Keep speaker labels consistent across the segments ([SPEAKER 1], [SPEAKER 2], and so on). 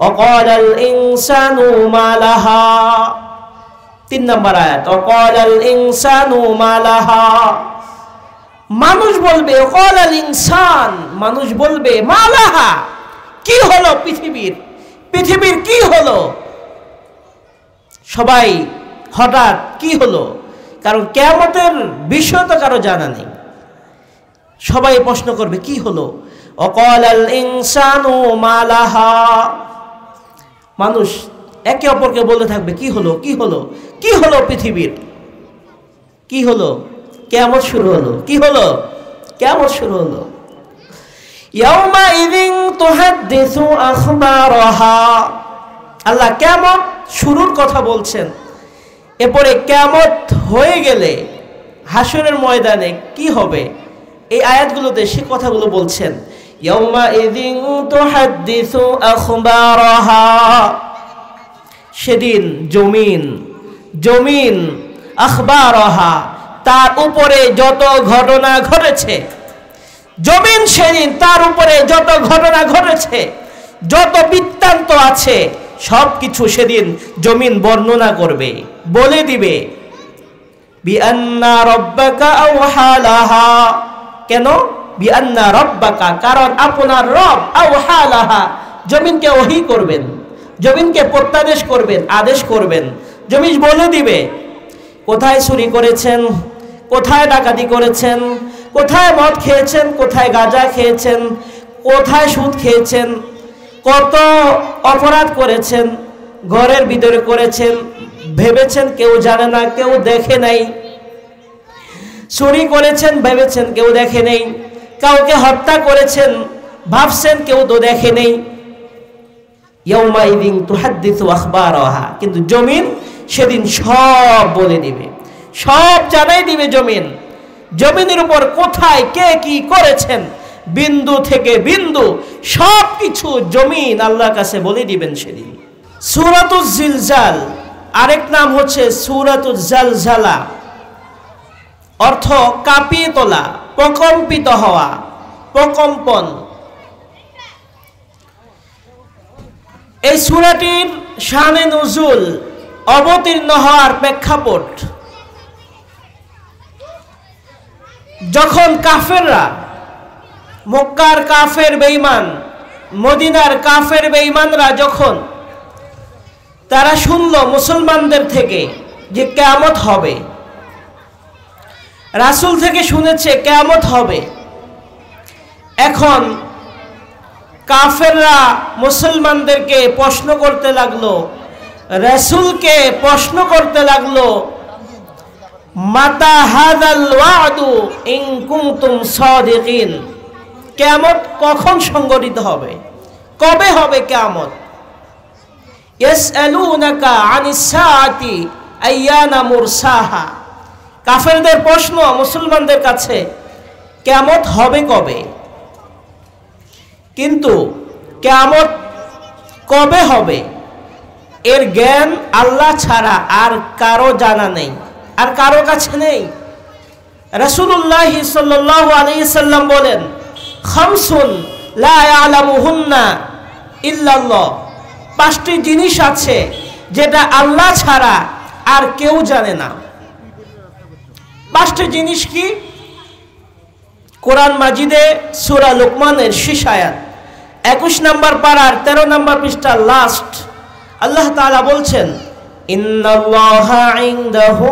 [SPEAKER 1] ওয়াকালাল ইনসানু মা লাহা। 3 নম্বর আয়াত, ওয়াকালাল ইনসানু মা লাহা। মানুষ বলবে, ওয়াকালাল ইনসান, মানুষ বলবে, মা লাহা, কি হলো পৃথিবীর কি হলো? সবাই হঠাৎ কি হলো? কারণ কিয়ামতের বিষয় তো কারো জানা নেই। সবাই প্রশ্ন করবে কি হলো? ওয়াকালাল ইনসানু মা লাহা। মানুষ একে অপরকে বলতে থাকবে কি হলো, কি হলো, কি হলো পৃথিবীর, কি হলো? কিয়ামত শুরু হলো। কি হলো? কিয়ামত শুরু হলো। ইয়াউমাইযিন তুহাদ্দিসু আখবারাহা। আল্লাহ কিয়ামত শুরুর কথা বলছেন। এরপরে কিয়ামত হয়ে গেলে হাসরের ময়দানে কি হবে, এই আয়াতগুলোতে সে কথাগুলো বলছেন। ইয়াউমাইযিন তুহাদ্দিসু আখবারাহা। সেদিন জমিন আখবারাহা, তার উপরে যত ঘটনা ঘটেছে, জমিন সেদিন তার উপরে যত ঘটনা ঘটেছে, যত বৃত্তান্ত আছে, সব কিছু সেদিন জমিন বর্ণনা করবে, বলে দিবে। বিআন্না রাব্বাকা আওহা লাহা। কেন? বিআন্না রাব্বাকা, কারণ আপনার রব আওহা লাহা, জমিনকে ওহী করবেন, জমিনকে প্রত্যাদেশ করবেন, আদেশ করবেন। জমিন বলে দিবে কোথায় চুরি করেছেন, কোথায় ডাকাতি করেছেন, কোথায় মদ খেয়েছেন, কোথায় গাঁজা খেয়েছেন, কোথায় সুদ খেয়েছেন, কত অপরাধ করেছেন, ঘরের ভিতরে করেছেন, ভেবেছেন কেউ জানে না, কেউ দেখে নাই। চুরি করেছেন, ভেবেছেন কেউ দেখে নেই। কাউকে হত্যা করেছেন, ভাবছেন কেউ তো দেখে নেই। ইয়াউমাইযিন তুহাদ্দিসু আখবারাহা। কিন্তু জমিন সেদিন সব বলে দিবে, সব জানাই দিবে জমিন। জমিনের উপর কোথায় কে কি করেছেন, বিন্দু থেকে বিন্দু সব কিছু জমিন আল্লাহর কাছে বলে দিবেন সেদিন। সূরাতুজ জিলজাল, আরেক নাম হচ্ছে সূরাতুজ জালজালা, অর্থ কাঁপিয়ে তোলা, প্রকম্পিত হওয়া, প্রকম্পন। এই সূরাটির শানে নুজুল, অবতীর্ণ হওয়ার প্রেক্ষাপট, যখন কাফেররা, মক্কার কাফের বেঈমান, মদিনার কাফের বেঈমানরা যখন তারা শুনল মুসলমানদের থেকে যে কিয়ামত হবে, রাসূল থেকে শুনেছে কিয়ামত হবে, এখন কাফেররা মুসলমানদেরকে প্রশ্ন করতে লাগলো, রাসূলকে প্রশ্ন করতে লাগলো, মাতা হাযাল ওয়াদু ইন কুনতুম সাদিকিন। কিয়ামত কখন সংঘটিত হবে, কবে হবে কিয়ামত? ইয়াসআলুনাকা আনিস সাআতি আইয়ানা মুরসাহা। কাফেরদের প্রশ্ন মুসলমানদের কাছে, কিয়ামত হবে কবে? কিন্তু কিয়ামত কবে হবে এর জ্ঞান আল্লাহ ছাড়া আর কারো জানা নেই, আর কারো কাছে নেই। রাসূলুল্লাহ সাল্লাল্লাহু আলাইহি সাল্লাম বলেন, খামসুন লা ইয়ালামুহুন্না ইল্লাল্লাহ। 5টি জিনিস আছে যেটা আল্লাহ ছাড়া আর কেউ জানে না। 5টি জিনিস কি? কোরআন মাজিদে সূরা লুকমানের শেষ আয়াত 21 নম্বর পারার 13 নম্বর পৃষ্ঠা লাস্ট, আল্লাহ তাআলা বলছেন, ইন্নাল্লাহা ইনদাহু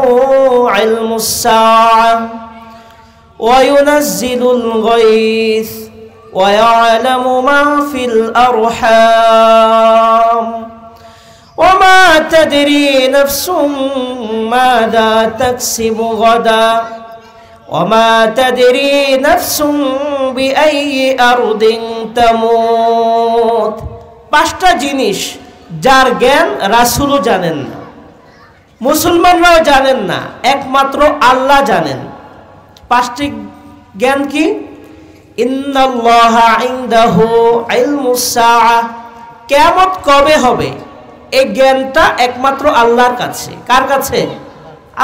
[SPEAKER 1] ইলমুস সাআহ ওয়া ইউনাজ্জিলুল গায়স ওয়া ইয়ালামু মা ফিল আরহাম ওয়া মা তাদরি নাফসুম মাযা তাকসিবু গাদা ওয়া মা তাদরি নাফসুম বিআইয়ি আরদিন তামুত। 5টা জিনিস যার জ্ঞান রাসূলও জানেন না, মুসলমানরাও জানেন না, একমাত্র আল্লাহ জানেন। 5টি জ্ঞান কি? ইন্নাল্লাহা ইনদাহু ইলমুস সাআহ, কিয়ামত কবে হবে এই জ্ঞানটা একমাত্র আল্লাহর কাছে। কার কাছে?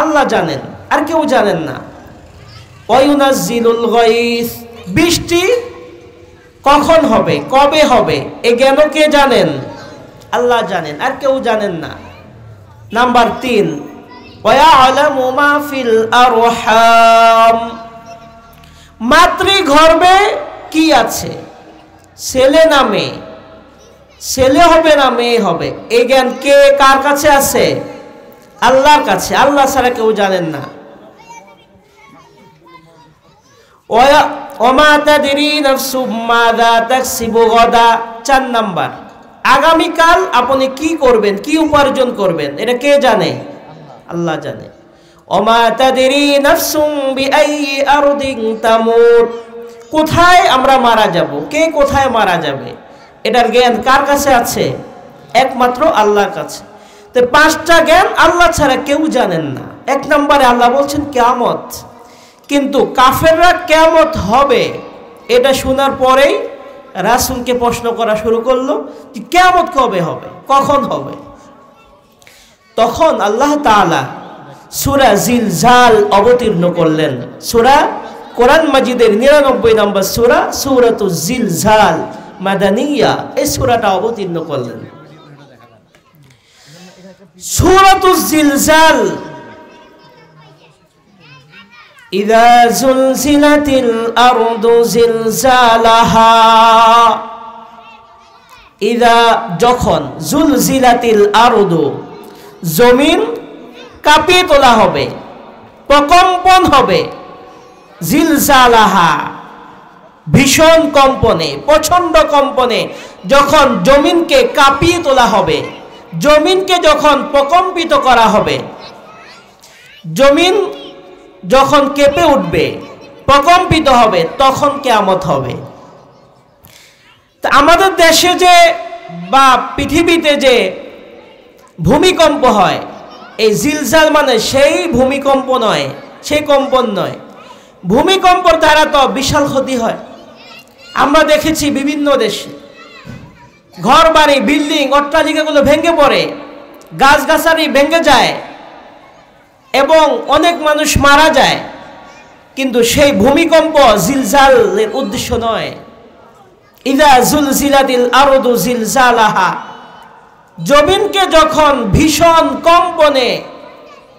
[SPEAKER 1] আল্লাহ জানেন, আর কেউ জানেন না। ওয়া ইউনাজ্জিলুল গায়স, বৃষ্টি কখন হবে, কবে হবে, এই জ্ঞানও কে জানেন? আল্লাহ জানেন, আর কেউ জানেন না। নাম্বার 3, ওয়ায়ালামু মা ফিল আরহাম, মাতৃগর্ভে কি আছে, ছেলে না মেয়ে, ছেলে হবে না মেয়ে হবে, এই জ্ঞান কে কার কাছে আছে? আল্লাহর কাছে, আল্লাহ ছাড়া কেউ জানেন না। ওমা তাদরি নাফসুম মাযা তাকসিবু গাদা, 4 নাম্বার, আগামীকাল আপনি কি করবেন, কি উপার্জন করবেন, এটা কে জানে? আল্লাহ জানে। ওমা তাদরি নাফসুম বিআইয়ি আরদিন তামুত, কোথায় আমরা মারা যাব, কে কোথায় মারা যাবে, এটার জ্ঞান কার কাছে আছে? একমাত্র আল্লাহর কাছে। তো 5টা জ্ঞান আল্লাহ ছাড়া কেউ জানেন না। 1 নম্বরে আল্লাহ বলছেন কিয়ামত, কিন্তু কাফেররা কিয়ামত হবে এটা শোনার পরেই রাসূলকে প্রশ্ন করা শুরু করলো যে কিয়ামত কবে হবে, কখন হবে। তখন আল্লাহ তাআলা সূরা জিলজাল অবতীর্ণ করলেন। সূরা, কোরআন মাজিদের 99 নম্বর সূরা, সূরাতুজ জিলজাল মাদানিয়া, এই সূরাটা অবতীর্ণ করলেন। সূরাতুজ জিলজাল, ইযা জুলজিলাতিল আরদু জিলজালাহা, ইযা যখন, জুলজিলাতিল আরদু জমিন কাঁপিয়ে তোলা হবে, প্রকম্পন হবে, জিলজালাহা ভীষণ কম্পনে, প্রচন্ড কম্পনে যখন জমিনকে কাঁপিয়ে তোলা হবে, জমিনকে যখন প্রকম্পিত করা হবে, জমিন যখন কেঁপে উঠবে, প্রকম্পিত হবে, তখন কিয়ামত হবে। তা আমাদের দেশে যে বা পৃথিবীতে যে ভূমিকম্প হয়, এই জিলজাল মানে সেই ভূমিকম্প নয়, সেই কম্পন নয়। ভূমিকম্পর দ্বারা তো বিশাল ক্ষতি হয়। আমরা দেখেছি বিভিন্ন দেশে ঘর বাড়ি, বিল্ডিং, অট্টালিকাগুলো ভেঙে পড়ে, গাছগাছালি ভেঙে যায় এবং অনেক মানুষ মারা যায়, কিন্তু সেই ভূমিকম্প জিলজালের উদ্দেশ্য নয়। ইযা জুলজিলাতিল আরদু জিলজালাহা, জমিনকে যখন ভীষণ কম্পনে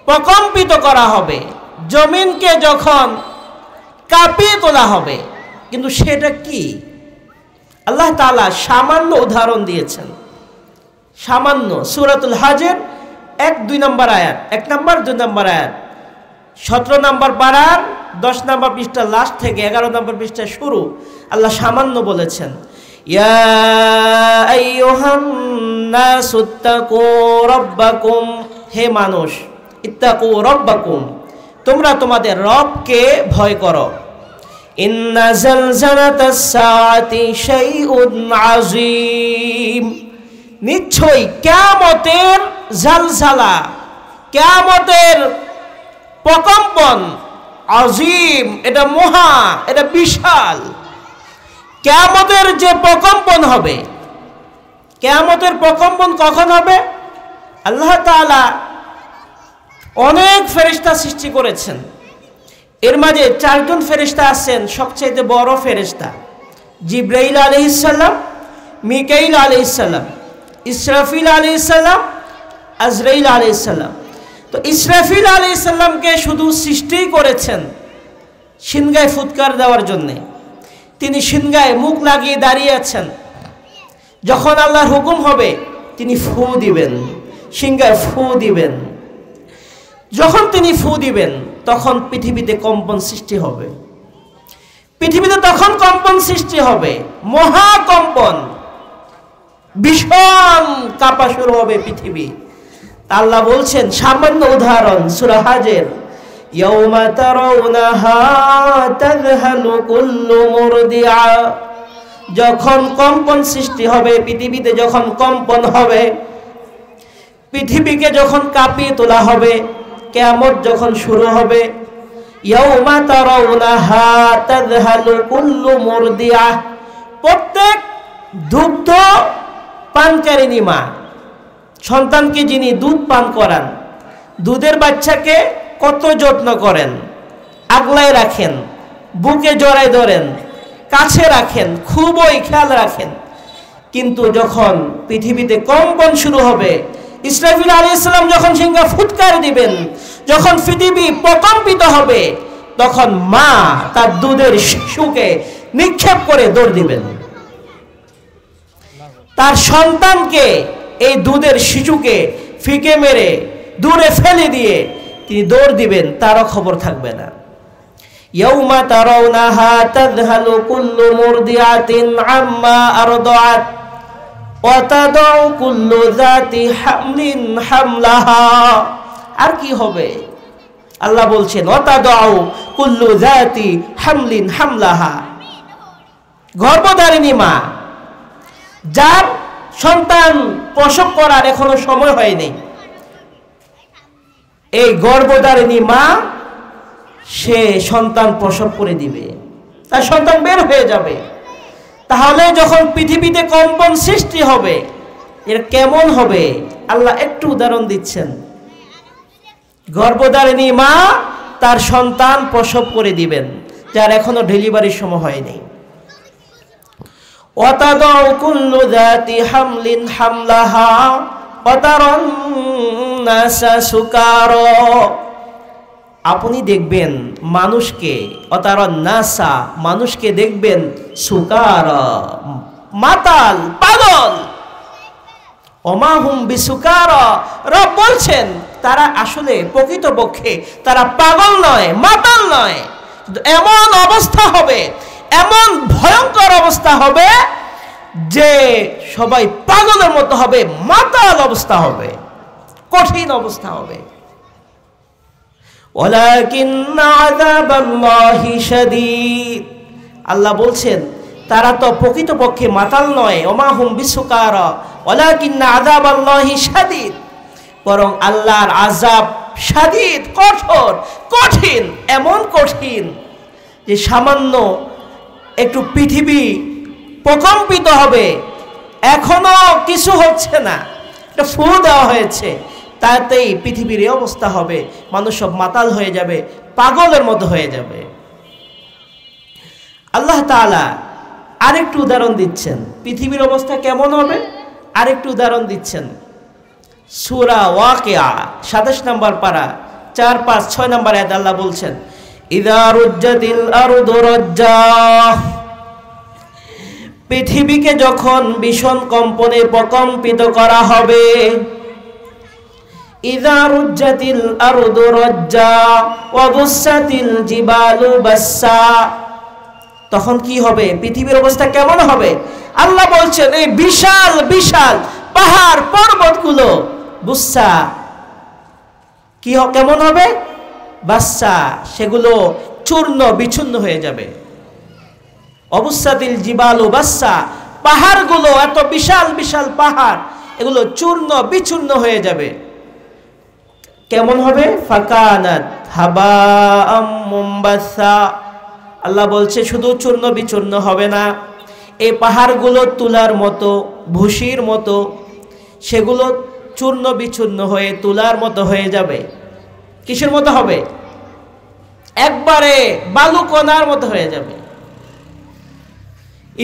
[SPEAKER 1] প্রকম্পিত করা হবে, জমিনকে যখন কাঁপিয়ে তোলা হবে, কিন্তু সেটা কি? আল্লাহ তাআলা সামান্য উদাহরণ দিয়েছেন, সামান্য। সূরাতুল হাজের 1-2 নম্বর আয়াত, 1 নম্বর 2 নম্বর আয়াত, 17 নম্বর পারার 10 নম্বর পৃষ্ঠা লাস্ট থেকে 11 নম্বর পৃষ্ঠা শুরু, আল্লাহ সামান্য বলেছেন, ইয়া আইয়ুহান নাসু ইত্তাকু রাব্বাকুম, হে মানুষ, ইত্তাকু রাব্বাকুম, তোমরা তোমাদের রবকে ভয় করো। ইন্না জালজালাতাস সাআতি শাইউন আযীম, নিশ্চয়ই কিয়ামতের জালজালা, কিয়ামতের প্রকম্পন, আযীম, এটা মহা, এটা বিশাল। কিয়ামতের যে প্রকম্পন হবে, কিয়ামতের প্রকম্পন কখন হবে? আল্লাহ তাআলা অনেক ফেরেশতা সৃষ্টি করেছেন, এর মাঝে 4 জন ফেরেশতা আছেন সবচেয়ে বড় ফেরেশতা, জিবরাইল আলাইহিস সালাম, মিকাইল আলাইহিস সালাম, ইসরাফিল আলাইহিস সালাম, আজরাইল আলাইহিস সালাম। তো ইসরাফিল আলাইহিস সালামকে শুধু সৃষ্টিই করেছেন সিনগায় ফুৎকার দেওয়ার জন্য। তিনি সিনগায় মুখ লাগিয়ে দাঁড়িয়ে আছেন, যখন আল্লাহর হুকুম হবে তিনি ফু দিবেন, সিনগায় ফু দিবেন। যখন তিনি ফু দিবেন তখন পৃথিবীতে কম্পন সৃষ্টি হবে, পৃথিবীতে তখন কম্পন সৃষ্টি হবে, মহাকম্পন, ভীষণ কাঁপা শুরু হবে পৃথিবী। আল্লাহ বলছেন সামান্য উদাহরণ, সূরা হাজের, ইয়াউমা তারাউনাহা তাযহালু কুল্লু মুরদিআ, যখন কম্পন সৃষ্টি হবে পৃথিবীতে, যখন কম্পন হবে, পৃথিবীকে যখন কাঁপিয়ে তোলা হবে, কিয়ামত যখন শুরু হবে, ইয়াউমা তারাউনাহা তাযহালু কুল্লু মুরদিআ, প্রত্যেক দুগ্ধ পানকারিনী মা, সন্তানকে যিনি দুধ পান করান, দুধের বাচ্চাকে কত যত্ন করেন, আগলায় রাখেন, বুকে জড়ায় ধরেন, কাছে রাখেন, খুবই খেয়াল রাখেন। কিন্তু যখন পৃথিবীতে কম্পন শুরু হবে, ইসরাফিল আলাইহিস সালাম যখন সিংহা ফুৎকার দিবেন, যখন পৃথিবী প্রকম্পিত হবে, তখন মা তার দুধের শিশুকে নিক্ষেপ করে দৌড় দিবেন। তার সন্তানকে, এই দুধের শিশুকে ফিকে মেরে দূরে ফেলে দিয়ে তিনি দৌড় দিবেন, তারও খবর থাকবে না। ইয়াউমা তারাউনাহা তাযহালু কুল্লু মুরদিআতিন আম্মা আরদাআত ওয়া তাদাউ কুল্লু যাতি হামলিন হামলাহা। আর কি হবে? আল্লাহ বলছেন ওয়া তাদাউ কুল্লু যাতি হামলিন হামলাহা। গর্ভধারিণী মা, যার সন্তান প্রসব করার এখনো সময় হয়নি, এই গর্ভধারিণী মা সে সন্তান প্রসব করে দিবে, তার সন্তান বের হয়ে যাবে। তাহলে যখন পৃথিবীতে কম্পন সৃষ্টি হবে, এর কেমন হবে আল্লাহ একটু উদাহরণ দিচ্ছেন। গর্ভধারিণী মা তার সন্তান প্রসব করে দিবেন, যার এখনো ডেলিভারির সময় হয়নি। ওয়াতাদাউ কুল্লু যাতি হামলিন হামলাহা ওয়াতারান নাসা সুকারা। আপনি দেখবেন মানুষকে, অতারান নাসা, মানুষকে দেখবেন সুকারা, মাতাল, পাগল। ওমা হুম বিসুকারা, রব বলছেন তারা আসলে প্রকৃতপক্ষে তারা পাগল নয়, মাতাল নয়। এমন অবস্থা হবে, এমন ভয়ঙ্কর অবস্থা হবে যে সবাই পাগলের মতো হবে, মাতাল অবস্থা হবে, কঠিন অবস্থা হবে। ওয়ালাকিন্না আযাবাল্লাহি শাদীদ। আল্লাহ বলছেন তারা তো প্রকৃতপক্ষে মাতাল নয়, ওমা হুম বিসুকারা ওয়ালাকিন্না আযাবাল্লাহি শাদীদ, বরং আল্লাহর আযাব শাদীদ, কঠোর, কঠিন, এমন কঠিন যে সামান্য একটু পৃথিবী প্রকম্পিত হবে, এখনো কিছু হচ্ছে না, একটা ফু দেওয়া হয়েছে, তাতেই পৃথিবীর এই অবস্থা হবে, মানুষ সব মাতাল হয়ে যাবে, পাগলের মতো হয়ে যাবে। আল্লাহ তাআলা আরেকটু উদাহরণ দিচ্ছেন পৃথিবীর অবস্থা কেমন হবে, আরেকটু উদাহরণ দিচ্ছেন। সূরা ওয়াকিয়া 27 নম্বর পারা 4, 5, 6 নম্বর আয়াত আল্লাহ বলছেন ইযা রুজ্জাতিল আরদু রাজ্জা। পৃথিবীকে যখন ভীষণ কম্পনে প্রকম্পিত করা হবে, ইযা রুজ্জাতিল আরদু রাজ্জা ওয়া বুসাতিল জিবালু বাসসা। তখন কি হবে? পৃথিবীর অবস্থা কেমন হবে? আল্লাহ বলছেন এই বিশাল বিশাল পাহাড় পর্বতগুলো বুসসা কি কেমন হবে? বাসসা, সেগুলো চূর্ণ বিচূর্ণ হয়ে যাবে। অবুসাতিল জিবালু বাসসা, পাহাড়গুলো, এত বিশাল বিশাল পাহাড়, এগুলো চূর্ণ বিচূর্ণ হয়ে যাবে। কেমন হবে? ফাকানাত হাবাআম মুমবাসা। আল্লাহ বলছে শুধু চূর্ণ বিচূর্ণ হবে না, এই পাহাড়গুলো তুলার মতো, ভুসির মতো, সেগুলো চূর্ণ বিচূর্ণ হয়ে তুলার মতো হয়ে যাবে। কিসের মতো হবে? একবারে বালুকণার মতো হয়ে যাবে।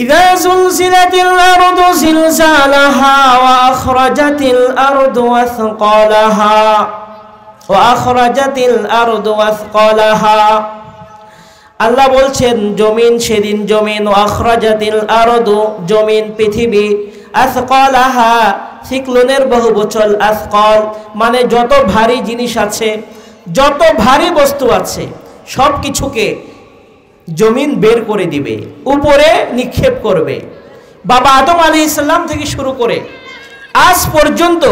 [SPEAKER 1] ইযা যুলজিলাতিল আরদু জিলজালাহা ওয়া আখরাজাতিল আরদু আসকালাহা ওয়া আখরাজাতিল আরদু আসকালাহা। আল্লাহ বলছেন জমিন সেদিন, জমিন, ওয়া আখরাজাতিল আরদু, জমিন, পৃথিবী, আসকালাহা, সিকলনের বহুবচন, আসকাল মানে যত ভারী জিনিস আছে, যত ভারী বস্তু আছে সব কিছুকে জমিন বের করে দিবে, উপরে নিক্ষেপ করবে। বাবা আদম আলাইহিস সালাম থেকে শুরু করে আজ পর্যন্ত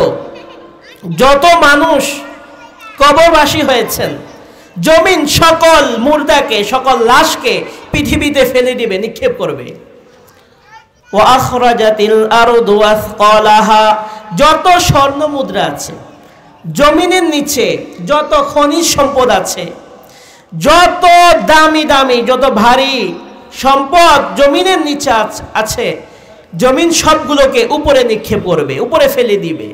[SPEAKER 1] যত মানুষ কবরবাসী হয়েছেন, জমিন সকল মুর্দাকে, সকল লাশকে পৃথিবীতে ফেলে দিবে, নিক্ষেপ করবে। ওয়া আখরাজাতিল আরদু আসকালাহা, যত স্বর্ণ মুদ্রা আছে জমিনের নিচে, যত খনিজ সম্পদ আছে, যত দামি দামি, যত ভারী সম্পদ জমিনের নিচে আছে, জমিন সবগুলোকে উপরে নিক্ষেপ করবে, উপরে ফেলে দিবে।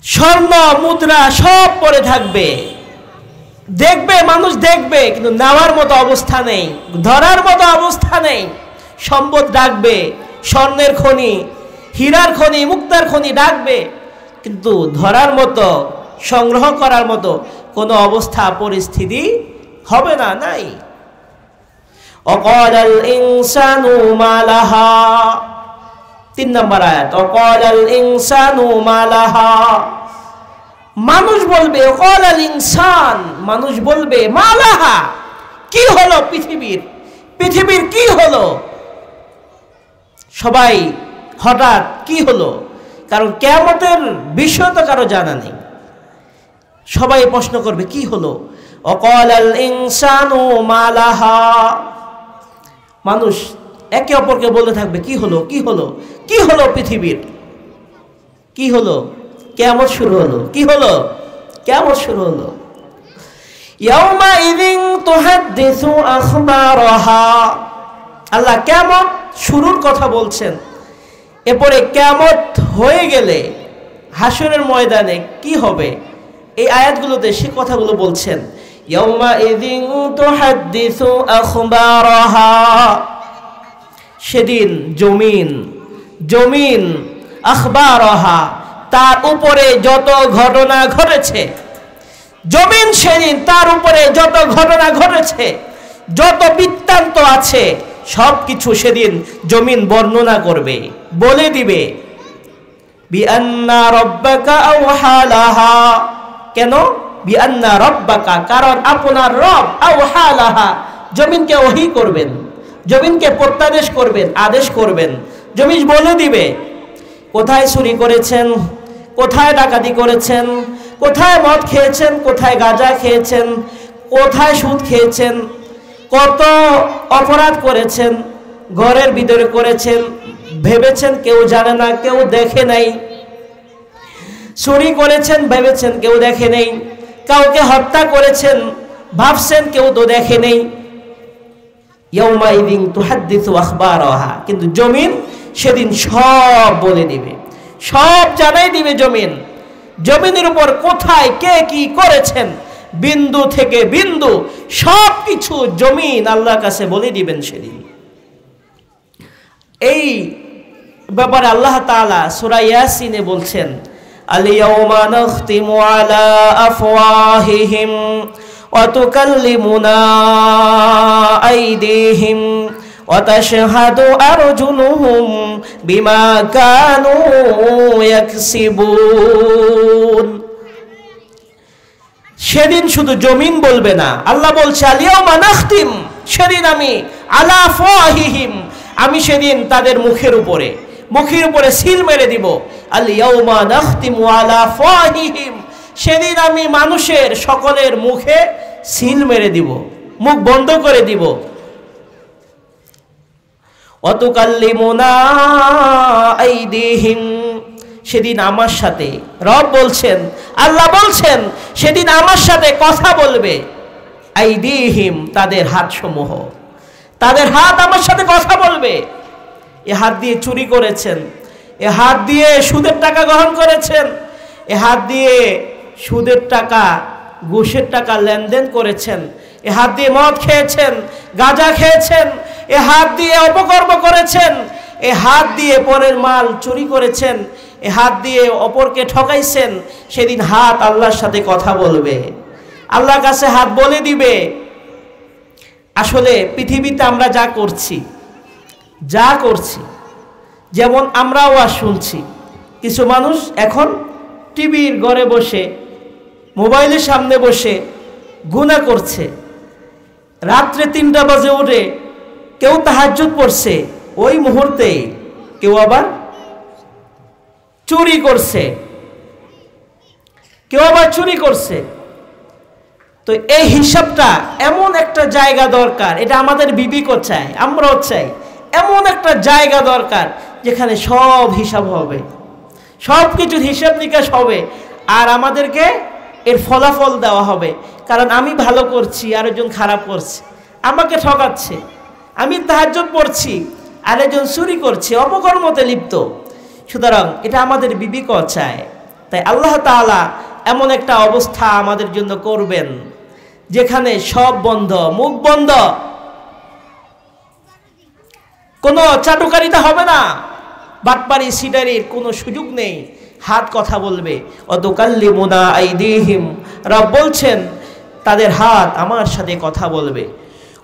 [SPEAKER 1] স্বর্ণ মুদ্রা সব পড়ে থাকবে, দেখবে মানুষ, দেখবে, কিন্তু নেওয়ার মতো অবস্থা নেই, ধরার মতো অবস্থা নেই। সম্পদ ডাকবে, স্বর্ণের খনি, হীরার খনি, মুক্তার খনি ডাকবে, কিন্তু ধরার মতো, সংগ্রহ করার মতো কোনো অবস্থা পরিস্থিতি হবে না, নাই। অকালাল ইনসানু মালাহা, 3 নম্বর আয়াত, অকালাল ইনসানু মালাহা। মানুষ বলবে, অকালাল ইনসান, মানুষ বলবে, মালাহা, কি হলো পৃথিবীর, পৃথিবীর কি হলো? সবাই হঠাৎ কি হলো? কারণ কিয়ামতের বিষয় তো কারো জানা নেই। সবাই প্রশ্ন করবে কি হলো? অকালাল ইনসানু মালাহা, মানুষ একে অপরকে বলতে থাকবে কি হলো, কি হলো, কি হলো পৃথিবীর, কি হলো? কিয়ামত শুরু হলো। কি হলো? কিয়ামত শুরু হলো। ইয়াউমাইযিন তুহাদ্দিসু আখবারাহা, আল্লাহ কিয়ামত শুরুর কথা বলছেন। এরপরে কিয়ামত হয়ে গেলে হাসরের ময়দানে কি হবে, এই আয়াতগুলোতে সে কথাগুলো বলছেন। ইয়াউমাইযিন তুহাদ্দিসু আখবারাহা, সেদিন জমিন, জমিন আখবারাহা, তার উপরে যত ঘটনা ঘটেছে, জমিন সেদিন তার উপরে যত ঘটনা ঘটেছে, যত বৃত্তান্ত আছে, সব কিছু সেদিন জমিন বর্ণনা করবে, বলে দিবে। বিআন্না রাব্বাকা আওহা লাহা, কেন? বিআন্না রাব্বাকা, কারণ আপনার রব আওহা লাহা, জমিনকে ওহী করবেন, জমিনকে প্রত্যাদেশ করবেন, আদেশ করবেন। জমিন বলে দিবে কোথায় চুরি করেছেন, কোথায় ডাকাতি করেছেন, কোথায় মদ খেয়েছেন, কোথায় গাঁজা খেয়েছেন, কোথায় সুদ খেয়েছেন, কত অপরাধ করেছেন, ঘরের ভিতরে করেছেন, ভেবেছেন কেউ জানে না, কেউ দেখে নাই, চুরি করেছেন ভেবেছেন কেউ দেখে নেই, কাউকে হত্যা করেছেন ভাবছেন কেউ তো দেখে নেই। ইয়াউমাইযিন তুহাদ্দিসু আখবারাহা, কিন্তু জমিন সেদিন সব বলে দিবে, সব জানাই দিবে জমিন। জমিনের উপর কোথায় কে কি করেছেন, বিন্দু থেকে বিন্দু সব কিছু জমিন আল্লাহর কাছে বলে দিবেন সেদিন। এই ব্যাপারে আল্লাহ তাআলা সূরা ইয়াসিনে বলছেন, আল ইয়াউমা নাখতিমু আলা আফওয়াহিহিম ওয়া তুকাল্লিমুনা আইদিহিম ওয়া তাশহাদু আরজুলুহুম বিমা কানু ইয়াকসিবুন। সেদিন শুধু জমিন বলবে না, আল্লাহ বলছে আল ইয়াউমা নাখতিম, সেদিন আমি আলা আফওয়াহিহিম, আমি সেদিন তাদের মুখের উপরে সিল মেরে দিব। আল ইয়াউমা নাখতিমু আলা আফওয়াহিহিম, সেদিন আমি মানুষের সকলের মুখে সিল মেরে দিব, মুখ বন্ধ করে দিব। ওয়া তুকাল্লিমুনা আইদিহিম, সেদিন আমার সাথে, রব বলছেন, আল্লাহ বলছেন, সেদিন আমার সাথে কথা বলবে। আইদিহিম, তাদের হাতসমূহ, তাদের হাত আমার সাথে কথা বলবে। এ হাত দিয়ে চুরি করেছেন, এ হাত দিয়ে সুদের টাকা গ্রহণ করেছেন, এ হাত দিয়ে সুদের টাকা, ঘুষের টাকা লেনদেন করেছেন, এ হাত দিয়ে মদ খেয়েছেন, গাঁজা খেয়েছেন, এ হাত দিয়ে অপকর্ম করেছেন, এ হাত দিয়ে পরের মাল চুরি করেছেন, এ হাত দিয়ে অপরকে ঠকাইছেন। সেদিন হাত আল্লাহর সাথে কথা বলবে, আল্লাহর কাছে হাত বলে দিবে। আসলে পৃথিবীতে আমরা যা করছি, যেমন আমরা ওয়াজ শুনছি, কিছু মানুষ এখন টিভির ঘরে বসে, মোবাইলের সামনে বসে গুনাহ করছে। রাত্রে 3টা বাজে উঠে কেউ তাহাজ্জুদ পড়ছে, ওই মুহূর্তে কেউ আবার চুরি করছে, তো এই হিসাবটা এমন একটা জায়গা দরকার, এটা আমাদের বিবেকও চাই, আমরাও চাই, এমন একটা জায়গা দরকার যেখানে সব হিসাব হবে, সব কিছুর হিসাব নিকাশ হবে, আর আমাদেরকে এর ফলাফল দেওয়া হবে। কারণ আমি ভালো করছি, আরেকজন খারাপ করছে, আমাকে ঠকাচ্ছে, আমি তাহাজ্জুদ পড়ছি, আরেকজন চুরি করছে, অপকর্মতে লিপ্ত। সুতরাং এটা আমাদের বিবেকও চায়। তাই আল্লাহ তাআলা এমন একটা অবস্থা আমাদের জন্য করবেন যেখানে সব বন্ধ, মুখ বন্ধ, কোনো চাটুকারিতা হবে না, বাটপারি সিটারির কোনো সুযোগ নেই। হাত কথা বলবে। অতুকাল্লিমুনা আইদিহিম, রব বলছেন তাদের হাত আমার সাথে কথা বলবে।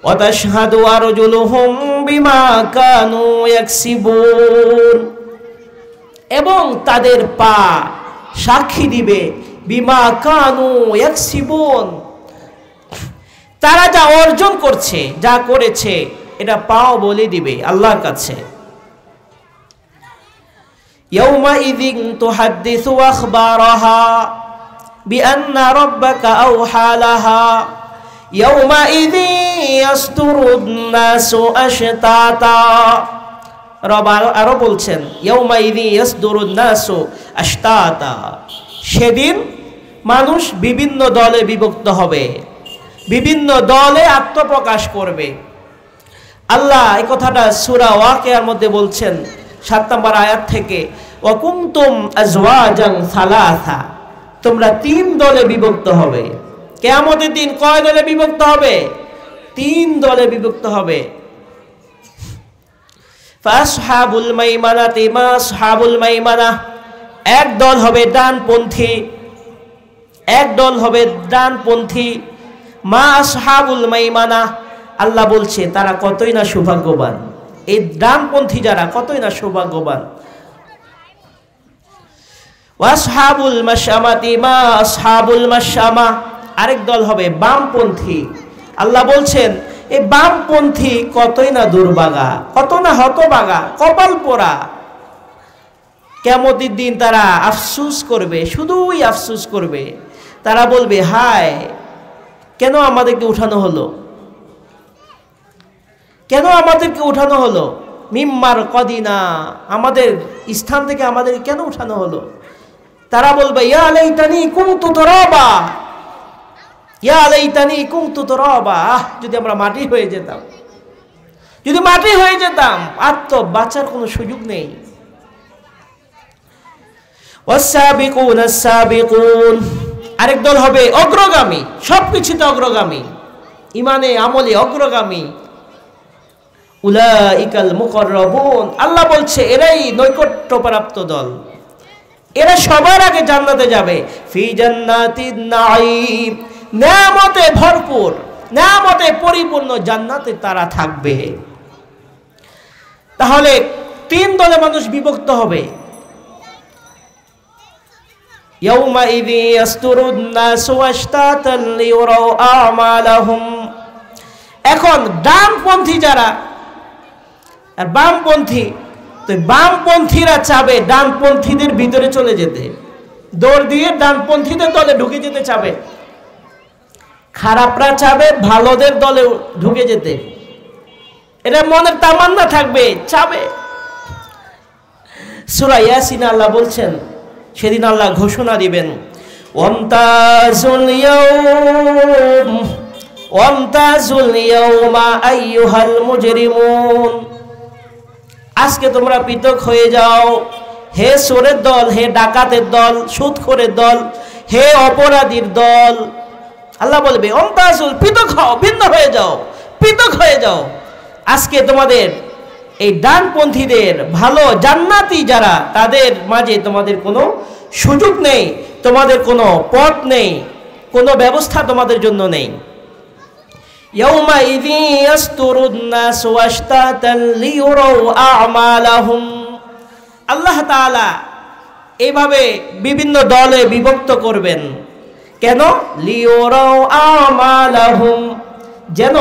[SPEAKER 1] ওয়াতাশহাদু আরজুলুহুম বিমা কানু ইয়াকসিবুন, এবং তাদের পা সাক্ষী দিবে বিমা কানু ইয়াকসিবুন, তারা যা অর্জন করছে, যা করেছে, এটা পাও বলে দিবে আল্লাহর কাছে। ইয়াউমাইযিন তুহাদ্দিসু আখবারাহা বিআন্না রাব্বাকা আওহা লাহা ইয়াউমাইযিন ইয়াসদুরুন নাসু আশতাতা। রব আরো বলছেন ইয়াউমাইযিন ইয়াসদুরুন নাসু আশতাতা, সেদিন মানুষ বিভিন্ন দলে বিভক্ত হবে, বিভিন্ন দলে আত্মপ্রকাশ করবে। আল্লাহ এই কথাটা সূরা ওয়াকিয়ার মধ্যে বলছেন 7 নম্বর আয়াত থেকে, ওয়া কুনতুম আজওয়াজান সালাসা, তোমরা 3 দলে বিভক্ত হবে। কিয়ামতের দিন কয় দলে বিভক্ত হবে? 3 দলে বিভক্ত হবে। ফাসহাবুল মাইমানাতি মা আসহাবুল মাইমানা, এক দল হবে ডানপন্থী, এক দল হবে ডানপন্থী। মা আসহাবুল মাইমানা, আল্লাহ বলছে তারা কতই না সৌভাগ্যবান, এই ডানপন্থী যারা কতই না সৌভাগ্যবান। ওয়াসহাবুল মাশআমাতি মা আসহাবুল মাশআমা, আরেক দল হবে বামপন্থী। আল্লাহ বলছেন এই বামপন্থী কতই না দুর্ভাগা, কত না হতভাগা, কপাল পোড়া। কিয়ামতের দিন তারা আফসোস করবে, শুধুই আফসোস করবে। তারা বলবে হায়, কেন আমাদেরকে উঠানো হলো, কেন আমাদেরকে উঠানো হলো? মিম্মার কদিনা, আমাদের স্থান থেকে আমাদের কেন উঠানো হলো? তারা বলবে ইয়া লাইতানি কুনতু তুরাবা, ইয়া লাইতানি কুনতু তুরাবা, যদি আমরা মাটি হয়ে যেতাম, যদি মাটি হয়ে যেতাম, আর তো বাঁচার কোনো সুযোগ নেই। ওয়াসাবিকুন আস-সাবিকুন, আরেক দল হবে অগ্রগামী, সবকিছুতে অগ্রগামী, ইমানে আমলে অগ্রগামী। উলাইকাল মুকাররাবুন, আল্লাহ বলছে এরাই নৈকট্যপ্রাপ্ত দল, এরা সবার আগে জান্নাতে যাবে। ফি জান্নাতিন নাঈম, নেয়ামতে ভরপুর, নেয়ামতে পরিপূর্ণ জান্নাতে তারা থাকবে। তাহলে 3 দলে মানুষ বিভক্ত হবে। ইয়াউমাইযিন ইয়াসদুরুন নাসু আশতাতান লিয়ুরাউ আমালাহুম, এখন ডানপন্থী যারা আর বামপন্থী, তো বামপন্থীরা চাবে ডানপন্থীদের ভিতরে চলে যেতে, দৌড় দিয়ে ডানপন্থীদের দলে ঢুকে যেতে চাবে। খারাপরা চাবে ভালোদের দলে ঢুকে যেতে, এটা মনের তামান্না থাকবে, চাবে। সূরা ইয়াসিন আল্লাহ বলছেন সেদিন আল্লাহ ঘোষণা দিবেন ওয়ামতাজুল ইয়াউম ওয়ামতাজুল ইয়াউমা আইয়ুহাল মুজরিমুন, আজকে তোমরা পৃথক হয়ে যাও, হে চোরের দল, হে ডাকাতের দল, সুদখোরের দল, হে অপরাধীর দল। আল্লাহ বলবে ওমতাজুল, পৃথক হও, ভিন্ন হয়ে যাও, পৃথক হয়ে যাও। আজকে তোমাদের এই ডানপন্থীদের, ভালো জান্নাতি যারা, তাদের মাঝে তোমাদের কোনো সুযোগ নেই, তোমাদের কোনো পথ নেই, কোনো ব্যবস্থা তোমাদের জন্য নেই। ইয়াউমাইযিন ইয়াসদুরুন নাসু আশতাতান লিয়ুরাউ আমালাহুম, আল্লাহ তাআলা এইভাবে বিভিন্ন দলে বিভক্ত করবেন। কেন? লিয়ুরাউ আমালাহুম, যেন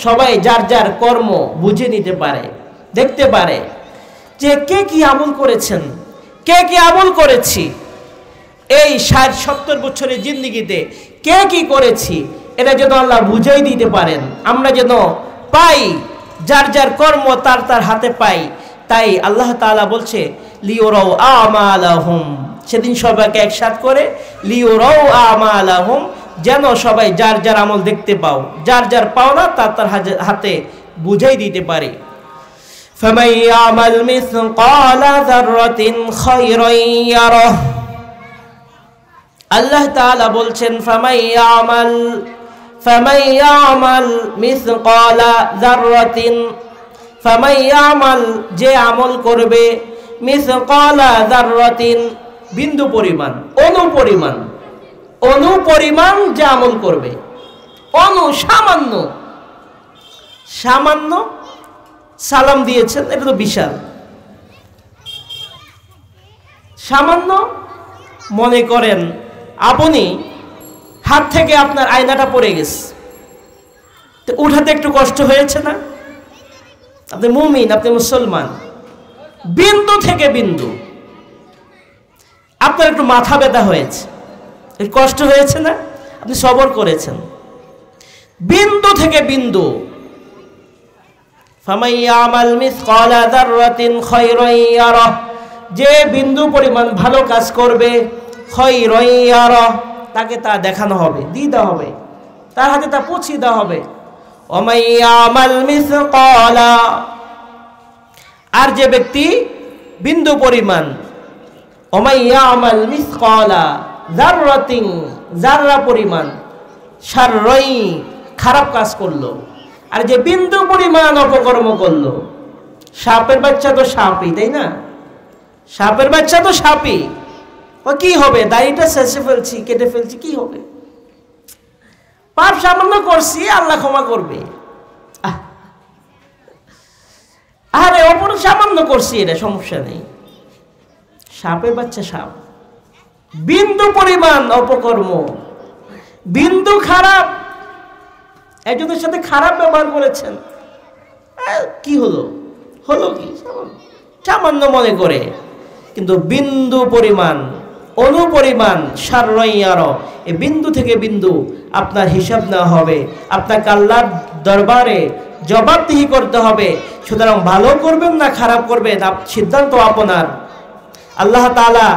[SPEAKER 1] সবাই যার যার কর্ম বুঝে নিতে পারে, দেখতে পারে যে কে কি আমল করেছেন, কে কি আমল করেছি, এই 60-70 বছরের জিন্দেগিতে কে কি করেছি, এটা যেন আল্লাহ বুঝাই দিতে পারেন, আমরা যেন পাই, যার যার কর্ম তার তার হাতে পাই। তাই আল্লাহ তাআলা বলছে লিয়ুরাউ আমালাহুম, সেদিন সবাইকে একসাথে করে লিয়ুরাউ আমালাহুম, যেন সবাই যার যার আমল দেখতে পাও, যার যার পাওনা তার তার হাতে বুঝাই দিতে পারে। ফামান ইয়ামাল মিসকালা যাররাতিন খায়রান ইয়ারাহ, আল্লাহ তাআলা বলছেন ফামান ইয়ামাল মিসকালা যাররাতিন ফামান ইয়ামাল, যে আমল করবে, মিসকালা যাররাতিন, বিন্দু পরিমাণ, অণু পরিমাণ যে আমল করবে, সামান্য সালাম দিয়েছেন, এটা তো বিশাল। সামান্য মনে করেন আপনি হাত থেকে আপনার আয়নাটা পড়ে গেছে, তো উঠাতে একটু কষ্ট হয়েছে না? আপনি মুমিন, আপনি মুসলমান, বিন্দু থেকে বিন্দু আপনার একটু মাথা ব্যথা হয়েছে, কষ্ট হয়েছে না? আপনি সবর করেছেন। বিন্দু থেকে বিন্দু, ফামান ইয়ামাল মিসকালা যাররাতিন খায়রান ইয়ারাহ, যে বিন্দু পরিমাণ ভালো কাজ করবে, খায়রান ইয়ারাহ, তাকে তা দেখানো হবে, দিয়ে দেওয়া হবে, তার হাতে তা পৌঁছে দেওয়া হবে। ওমান ইয়ামাল মিসকালা, আর যে ব্যক্তি বিন্দু পরিমাণ, ওমান ইয়ামাল মিসকালা যাররাতিন, যাররা পরিমাণ, শাররাই, খারাপ কাজ করলো, আর যে বিন্দু পরিমাণ অপকর্ম করলো। সাপের বাচ্চা তো সাপই, তাই না? সাপের বাচ্চা তো সাপই, ও কি হবে? দাড়িটা শেষে ফেলছি, কেটে ফেলছি, কি হবে? পাপ সামান্য করছি, আল্লাহ ক্ষমা করবে। আরে অপর সামান্য করছি, এটা সমস্যা নেই। সাপের বাচ্চা সাপ, বিন্দু পরিমাণ অপকর্ম, বিন্দু খারাপ, একজনের সাথে খারাপ ব্যবহার করেছেন, কি হলো কি? সামান্য মনে করে, কিন্তু বিন্দু পরিমাণ, অণু পরিমাণ, শাররাইয়ার, এই বিন্দু থেকে বিন্দু আপনার হিসাব নেওয়া হবে, আপনাকে আল্লাহর দরবারে জবাবদিহি করতে হবে। সুতরাং ভালো করবেন না খারাপ করবেন, সিদ্ধান্ত আপনার। আল্লাহ তাআলা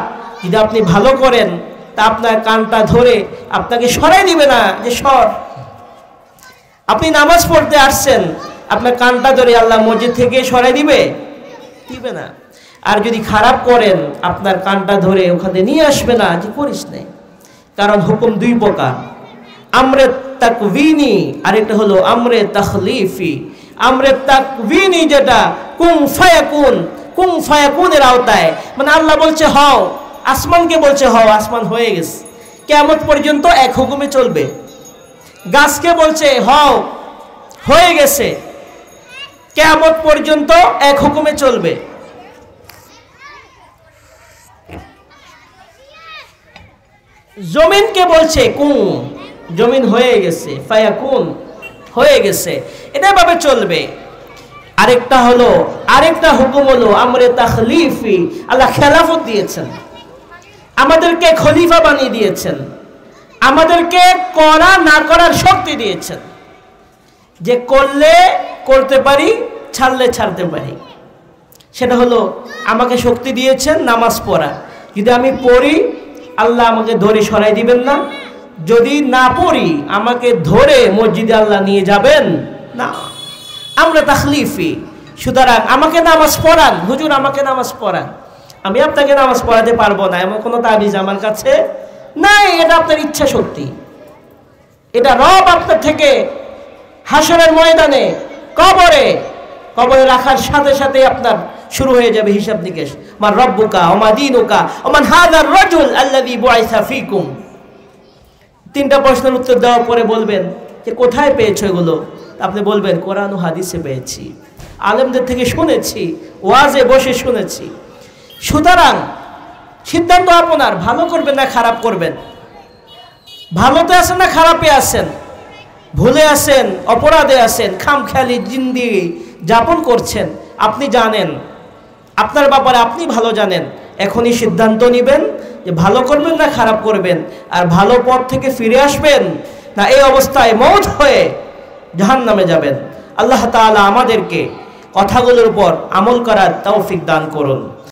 [SPEAKER 1] যদি আপনি ভালো করেন, তা আপনার কানটা ধরে আপনাকে সরাই দিবে না, যে সর। আপনি নামাজ পড়তে আসছেন, আপনার কানটা ধরে আল্লাহ মসজিদ থেকে সরাই দিবে না। আর যদি খারাপ করেন, আপনার কানটা ধরে ওখানে নিয়ে আসবে না, যে করিস নাই। কারণ হুকুম দুই প্রকার, আমরে তাকওয়িনি, আরেকটা হলো আমরে তাখলিফি। আমরে তাকওয়িনি যেটা কুন ফায়াকুনের আওতায়, মানে আল্লাহ বলছে হও, আসমানকে বলছে হও, আসমান হয়ে গেছে, কিয়ামত পর্যন্ত এক হুকুমে চলবে। গাছকে বলছে হও, হয়ে গেছে, কিয়ামত পর্যন্ত এক হুকুমে চলবে। জমিনকে বলছে কুন, জমিন হয়ে গেছে, ফায়াকুন, হয়ে গেছে, এটা ভাবে চলবে। আরেকটা হুকুম হলো আমরে তাখলিফি। আল্লাহ খেলাফত দিয়েছেন, আমাদেরকে খলিফা বানিয়ে দিয়েছেন, আমাদেরকে করা না করার শক্তি দিয়েছেন, যে করলে করতে পারি, ছাড়লে ছাড়তে পারি। সেটা হলো আমাকে শক্তি দিয়েছেন নামাজ পড়া। যদি আমি পড়ি, আল্লাহ আমাকে ধরে সরাই দিবেন না, যদি না পড়ি আমাকে ধরে মসজিদে আল্লাহ নিয়ে যাবেন না। আমরা তাখলিফি। সুতরাং আমাকে নামাজ পড়ান, হুজুর আমাকে নামাজ পড়ান, আমি আপনাকে নামাজ পড়াতে পারবো না, এমন কোনো তাবিজ আমার কাছে নাই। এটা আপনার ইচ্ছা শক্তি, এটা রব আপনার থেকে হাসরের ময়দানে কবরে রাখার সাথে সাথে আপনার শুরু হয়ে যাবে হিসাব নিকেশ। মান রব্বুকা ওমা দীনুকা ওমান হাযার রাজুল আল্লাযী বুইসা ফীকুম। তিনটা প্রশ্নের উত্তর দেওয়ার পরে বলবেন যে কোথায় পেয়েছো এগুলো? আপনি বলবেন কোরআন ও হাদিসে পেয়েছি, আলেমদের থেকে শুনেছি, ওয়াজে বসে শুনেছি। সুতরাং সিদ্ধান্ত আপনার, ভালো করবেন না খারাপ করবেন। ভালোতে আছেন না খারাপে আছেন, ভুলে আছেন, অপরাধে আছেন, খামখেয়ালি জিন্দেগি যাপন করছেন, আপনি জানেন, আপনার ব্যাপারে আপনি ভালো জানেন। এখনই সিদ্ধান্ত নেবেন যে ভালো করবেন না খারাপ করবেন, আর ভালো পথ থেকে ফিরে আসবেন না এই অবস্থায় মওত হয়ে জাহান্নামে যাবেন। আল্লাহ তাআলা আমাদেরকে কথাগুলোর উপর আমল করার তৌফিক দান করুন।